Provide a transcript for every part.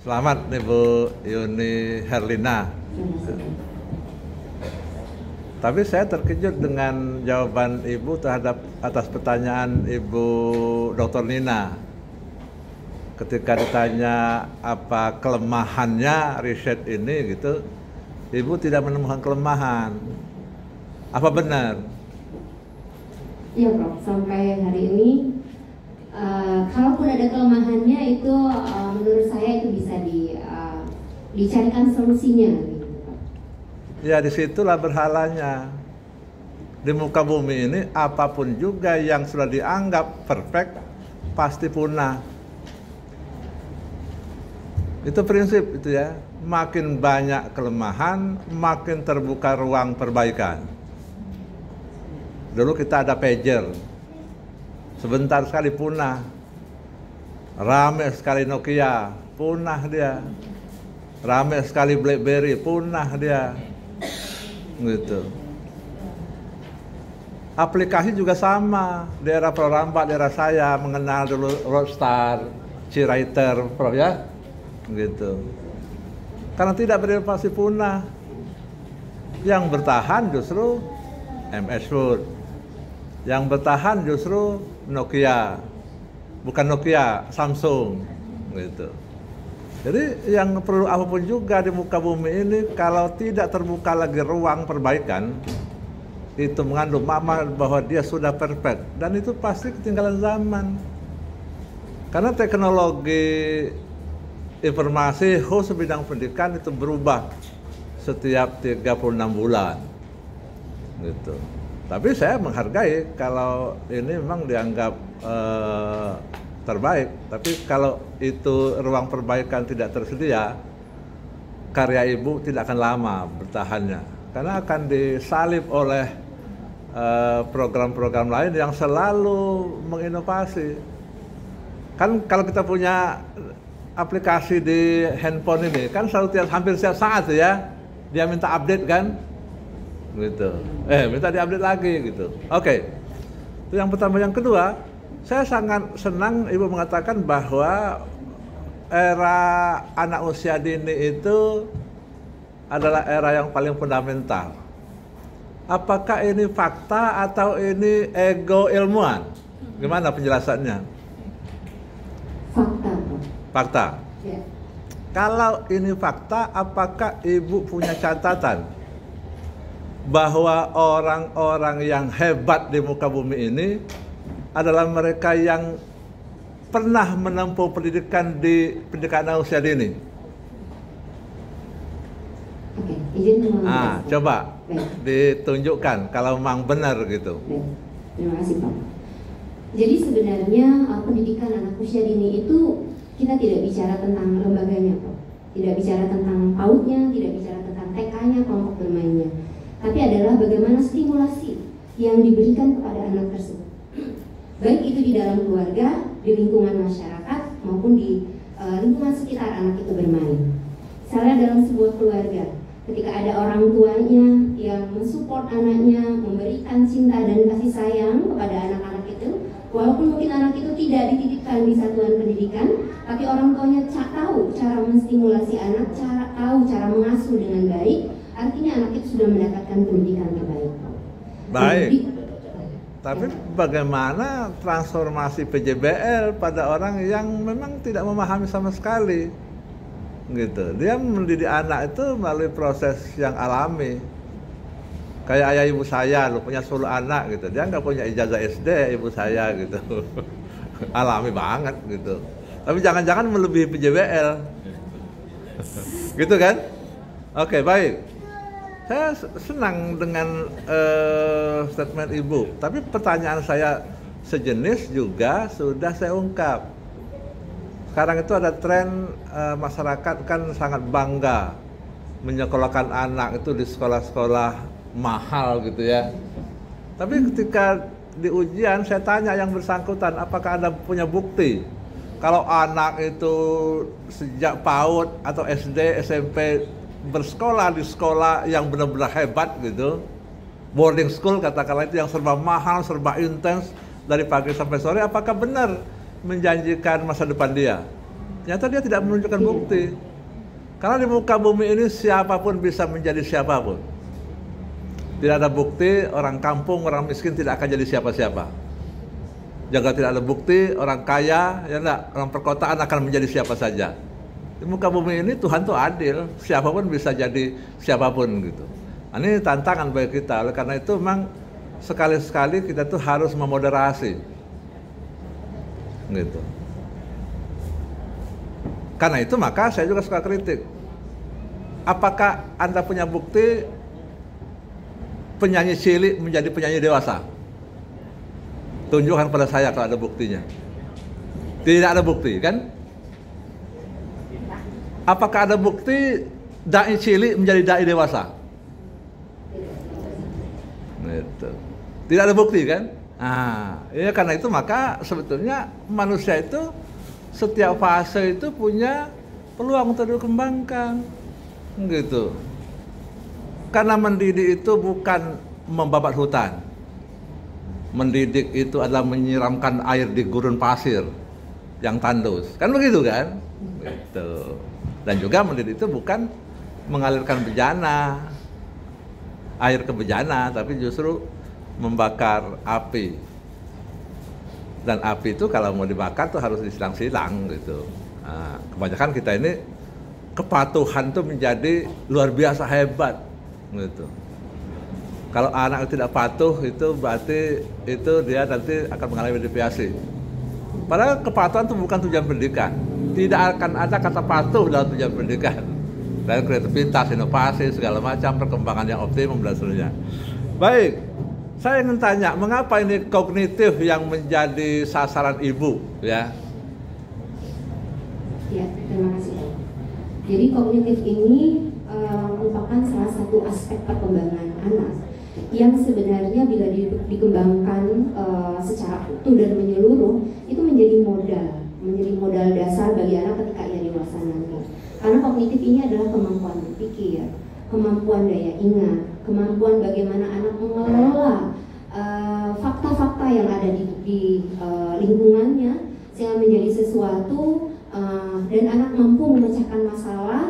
Selamat Ibu Yuni Herlina. Tapi saya terkejut dengan jawaban Ibu terhadap atas pertanyaan Ibu Dr. Nina. Ketika ditanya apa kelemahannya riset ini gitu, Ibu tidak menemukan kelemahan. Apa benar? Iya Prof, sampai hari ini kalaupun ada kelemahannya itu menurut saya itu bisa dicarikan solusinya gitu, Prof. Ya disitulah berhalanya. Di muka bumi ini apapun juga yang sudah dianggap perfect pasti punah. Itu prinsip itu ya. Makin banyak kelemahan, makin terbuka ruang perbaikan. Dulu kita ada pager, sebentar sekali punah. Rame sekali Nokia, punah dia. Rame sekali BlackBerry, punah dia. Gitu. Aplikasi juga sama. Di era Proramba, di era saya mengenal dulu Roadstar, C-Writer, Prof ya. Gitu. Karena tidak berinovasi punah. Yang bertahan justru MS Word. Yang bertahan justru Nokia. Bukan Nokia, Samsung. Gitu. Jadi yang perlu apapun juga di muka bumi ini, kalau tidak terbuka lagi ruang perbaikan, itu mengandung makna bahwa dia sudah perfect. Dan itu pasti ketinggalan zaman. Karena teknologi informasi khusus bidang pendidikan itu berubah setiap 36 bulan. Gitu. Tapi saya menghargai kalau ini memang dianggap terbaik. Tapi kalau itu ruang perbaikan tidak tersedia, karya Ibu tidak akan lama bertahannya. Karena akan disalib oleh program-program lain yang selalu menginovasi. Kan kalau kita punya aplikasi di handphone ini, kan selalu hampir setiap saat ya, dia minta update kan? Gitu. Minta diupdate lagi gitu. Oke. Itu yang pertama. Yang kedua, saya sangat senang Ibu mengatakan bahwa era anak usia dini itu adalah era yang paling fundamental. Apakah ini fakta atau ini ego ilmuwan? Gimana penjelasannya? Fakta. Fakta. Ya. Kalau ini fakta, apakah Ibu punya catatan bahwa orang-orang yang hebat di muka bumi ini adalah mereka yang pernah menempuh pendidikan di pendidikan anak usia dini? Oke, izin Coba ditunjukkan kalau memang benar gitu. Baik. Terima kasih Pak. Jadi sebenarnya pendidikan anak usia dini itu kita tidak bicara tentang lembaganya Pak. Tidak bicara tentang PAUD-nya, tidak bicara tentang TK-nya, kelompok bermainnya. Tapi adalah bagaimana stimulasi yang diberikan kepada anak tersebut. Baik itu di dalam keluarga, di lingkungan masyarakat, maupun di lingkungan sekitar anak itu bermain. Misalnya dalam sebuah keluarga, ketika ada orang tuanya yang mensupport anaknya, memberikan cinta dan kasih sayang kepada anak-anak itu, walaupun mungkin anak itu tidak dititipkan di satuan pendidikan, tapi orang tuanya tahu cara menstimulasi anak, tahu cara mengasuh dengan baik, artinya anak itu sudah mendapatkan pendidikan terbaik. Baik. Tapi bagaimana transformasi PJBL pada orang yang memang tidak memahami sama sekali? Gitu. Dia mendidik anak itu melalui proses yang alami. Kayak ayah ibu saya, lu punya 10 anak gitu. Dia nggak punya ijazah SD ibu saya gitu. Alami banget gitu. Tapi jangan-jangan melebihi PJBL. Gitu kan? Oke, baik. Saya senang dengan statement Ibu. Tapi pertanyaan saya sejenis juga sudah saya ungkap. Sekarang itu ada tren masyarakat kan sangat bangga menyekolahkan anak itu di sekolah-sekolah mahal gitu ya. Tapi ketika di ujian saya tanya yang bersangkutan, apakah Anda punya bukti kalau anak itu sejak PAUD atau SD, SMP bersekolah di sekolah yang benar-benar hebat gitu, boarding school katakanlah, itu yang serba mahal, serba intens dari pagi sampai sore, apakah benar menjanjikan masa depan dia? Nyata dia tidak menunjukkan bukti. Karena di muka bumi ini siapapun bisa menjadi siapapun. Tidak ada bukti orang kampung, orang miskin tidak akan jadi siapa-siapa. Jika tidak ada bukti orang kaya, ya enggak, orang perkotaan akan menjadi siapa saja. Di muka bumi ini Tuhan tuh adil, siapapun bisa jadi siapapun gitu. Nah, ini tantangan bagi kita. Oleh karena itu memang sekali-sekali kita tuh harus memoderasi. Gitu. Karena itu maka saya juga suka kritik. Apakah Anda punya bukti penyanyi cilik menjadi penyanyi dewasa? Tunjukkan pada saya kalau ada buktinya. Tidak ada bukti, kan? Apakah ada bukti dai cilik menjadi dai dewasa? Gitu. Tidak ada bukti, kan? Nah, ya karena itu maka sebetulnya manusia itu setiap fase itu punya peluang untuk dikembangkan, gitu. Karena mendidik itu bukan membabat hutan. Mendidik itu adalah menyiramkan air di gurun pasir yang tandus, kan begitu kan? Gitu. Dan juga mendidik itu bukan mengalirkan bejana, air ke bejana, tapi justru membakar api. Dan api itu kalau mau dibakar tuh harus disilang-silang gitu. Nah, kebanyakan kita ini kepatuhan tuh menjadi luar biasa hebat gitu. Kalau anak tidak patuh itu berarti itu dia nanti akan mengalami deviasi. Padahal kepatuhan itu bukan tujuan pendidikan. Tidak akan ada kata patuh dalam tujuan pendidikan. Dan kreativitas, inovasi, segala macam perkembangan yang optimum dan seterusnya. Baik. Saya ingin tanya, mengapa ini kognitif yang menjadi sasaran ibu, ya? Ya, terima kasih. Jadi kognitif ini merupakan salah satu aspek perkembangan anak yang sebenarnya bila dikembangkan secara utuh dan menyeluruh itu menjadi modal dasar bagi anak ketika ia dewasa nanti. Karena kognitif ini adalah kemampuan berpikir, kemampuan daya ingat, kemampuan bagaimana anak mengelola fakta-fakta yang ada di lingkungannya sehingga menjadi sesuatu dan anak mampu memecahkan masalah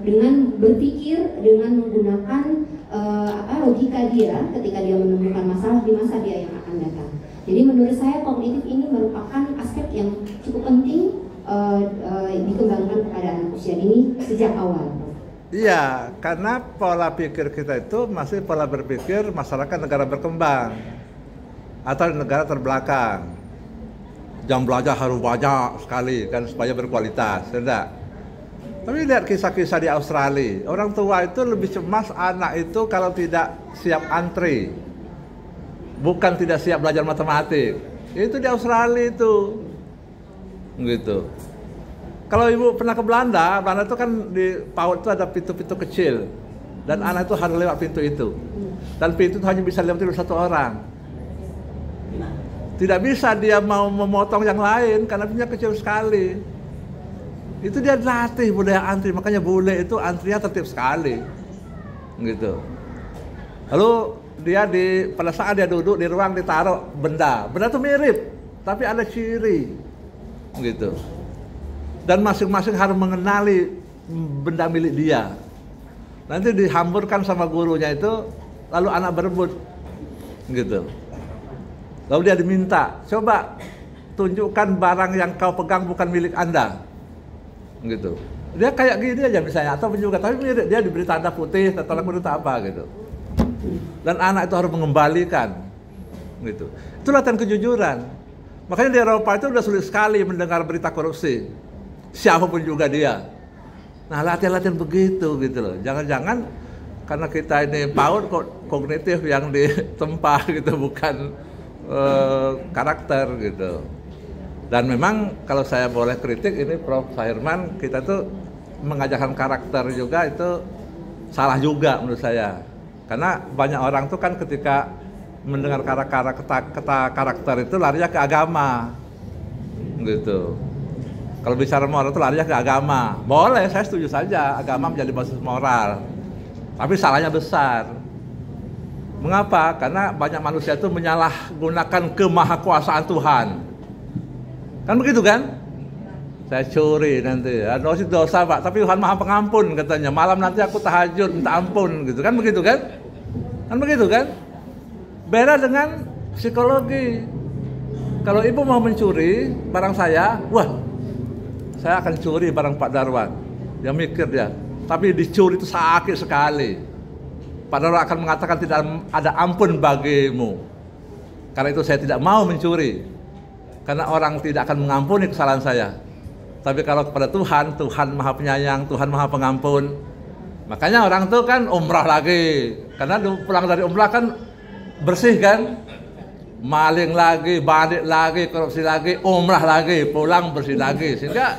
dengan berpikir, dengan menggunakan logika dia ketika dia menemukan masalah di masa dia yang akan datang. Jadi menurut saya kognitif ini merupakan aspek yang cukup penting dikembangkan kepada anak usia dini sejak awal. Iya, karena pola pikir kita itu masih pola berpikir masyarakat negara berkembang atau negara terbelakang. Jam belajar harus banyak sekali kan supaya berkualitas, tidak? Tapi lihat kisah-kisah di Australia, orang tua itu lebih cemas anak itu kalau tidak siap antri, bukan tidak siap belajar matematik. Itu di Australia itu, gitu. Kalau ibu pernah ke Belanda itu kan di PAUD itu ada pintu-pintu kecil dan anak itu harus lewat pintu itu. Dan pintu itu hanya bisa lewat satu orang. Tidak bisa dia mau memotong yang lain karena pintunya kecil sekali. Itu dia latih budaya antri, makanya bule itu antrinya tertib sekali. Gitu. Lalu dia pada saat dia duduk di ruang ditaruh benda itu mirip, tapi ada ciri. Gitu. Dan masing-masing harus mengenali benda milik dia. Nanti dihamburkan sama gurunya itu, lalu anak berebut, gitu. Lalu dia diminta, coba tunjukkan barang yang kau pegang bukan milik Anda, gitu. Dia kayak gini aja misalnya, atau juga tapi dia diberi tanda putih, tanda kuning apa gitu. Dan anak itu harus mengembalikan, gitu. Itu latihan kejujuran. Makanya di Eropa itu udah sulit sekali mendengar berita korupsi. Siapapun juga dia. Nah, latihan-latihan begitu gitu loh. Jangan-jangan karena kita ini PAUD kognitif yang ditempa gitu, bukan karakter gitu. Dan memang kalau saya boleh kritik ini Prof. Sahirman, kita tuh mengajarkan karakter juga itu salah juga menurut saya. Karena banyak orang tuh kan ketika mendengar karakter itu larinya ke agama. Gitu. Kalau bicara moral itu larinya ke agama. Boleh, saya setuju saja agama menjadi basis moral. Tapi salahnya besar. Mengapa? Karena banyak manusia itu menyalahgunakan kemahakuasaan Tuhan. Kan begitu kan? saya curi nanti. Dosa Pak, tapi Tuhan Maha Pengampun katanya. Malam nanti aku tahajud minta ampun gitu kan, begitu kan? Kan begitu kan? Beda dengan psikologi. Kalau ibu mau mencuri barang saya, wah, saya akan curi barang Pak Darwan. Dia mikir dia, tapi dicuri itu sakit sekali. Pak Darwan akan mengatakan tidak ada ampun bagimu. Karena itu saya tidak mau mencuri. Karena orang tidak akan mengampuni kesalahan saya. Tapi kalau kepada Tuhan, Tuhan Maha Penyayang, Tuhan Maha Pengampun. Makanya orang itu kan umrah lagi. Karena pulang dari umrah kan bersih kan. Maling lagi, balik lagi, korupsi lagi, umrah lagi, pulang bersih lagi. Sehingga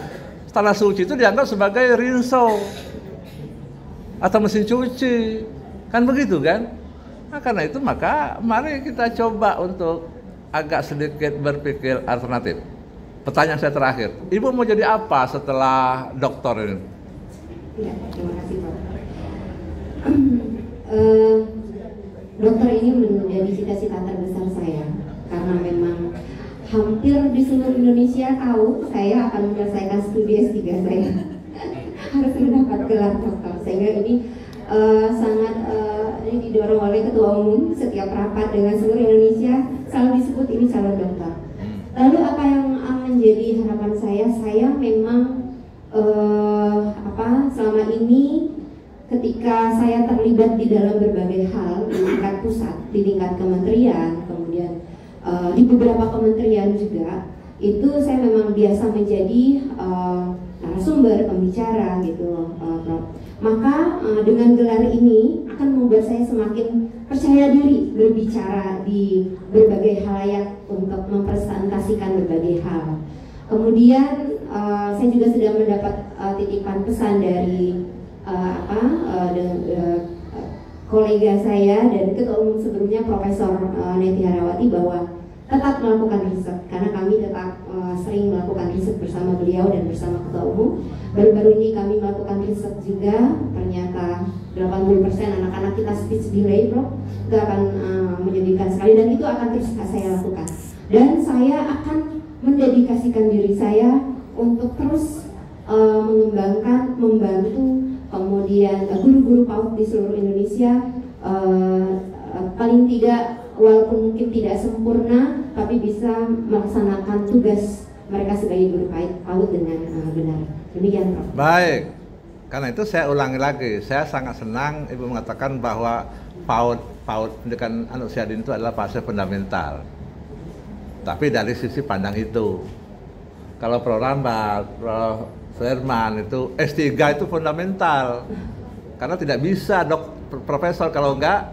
tanah suci itu dianggap sebagai rinso atau mesin cuci. Kan begitu kan? Nah, karena itu maka mari kita coba untuk agak sedikit berpikir alternatif. Pertanyaan saya terakhir, Ibu mau jadi apa setelah doktor ini? Ya, terima kasih Pak. Dokter ini menjadi cita-cita terbesar saya karena memang hampir di seluruh Indonesia tahu saya akan menyelesaikan studi S3 saya harus mendapat gelar dokter, sehingga ini sangat ini didorong oleh Ketua Umum. Setiap rapat dengan seluruh Indonesia selalu disebut ini calon dokter. Lalu apa yang menjadi harapan saya memang selama ini ketika saya terlibat di dalam berbagai hal di tingkat pusat, di tingkat kementerian, kemudian di beberapa kementerian juga, itu saya memang biasa menjadi narasumber, pembicara gitu, Prof. Maka dengan gelar ini akan membuat saya semakin percaya diri berbicara di berbagai halayak untuk mempresentasikan berbagai hal. Kemudian saya juga sudah mendapat titipan pesan dari kolega saya dan Ketua Umum sebelumnya Profesor Neti Harawati bahwa tetap melakukan riset, karena kami tetap sering melakukan riset bersama beliau dan bersama Ketua Umum. Baru-baru ini kami melakukan riset juga, ternyata 80% anak-anak kita speech delay, Bro. Itu akan menyedihkan sekali dan itu akan terus saya lakukan. Dan saya akan mendedikasikan diri saya untuk terus mengembangkan, membantu kemudian guru-guru PAUD di seluruh Indonesia, paling tidak walaupun mungkin tidak sempurna, tapi bisa melaksanakan tugas mereka sebagai guru PAUD dengan benar. Demikian, Prof. Baik, karena itu saya ulangi lagi, saya sangat senang Ibu mengatakan bahwa PAUD pendidikan anak usia dini itu adalah fase fundamental. Tapi dari sisi pandang itu, kalau Prof. Rambat, Prof. Firman itu S3 itu fundamental, karena tidak bisa profesor kalau enggak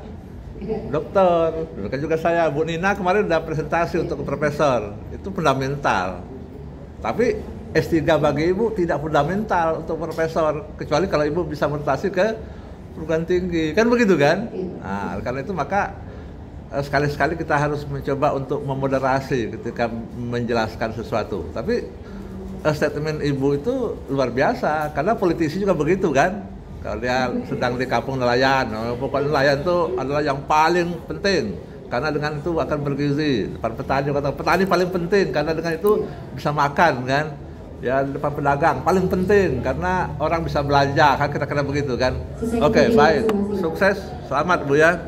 dokter. Kan juga saya, Bu Nina kemarin udah presentasi untuk profesor, itu fundamental. Tapi S3 bagi Ibu tidak fundamental untuk profesor, kecuali kalau Ibu bisa mutasi ke perguruan tinggi, kan begitu kan? Nah, karena itu maka sekali-sekali kita harus mencoba untuk memoderasi ketika menjelaskan sesuatu. Tapi statement Ibu itu luar biasa, karena politisi juga begitu kan. Kalau dia sedang di kampung nelayan, pokoknya nelayan itu adalah yang paling penting, karena dengan itu akan bergizi. Depan petani, kata petani paling penting, karena dengan itu bisa makan kan. Ya, depan pedagang paling penting, karena orang bisa belanja, kan kira-kira begitu kan. Oke, baik, sukses, selamat Bu ya.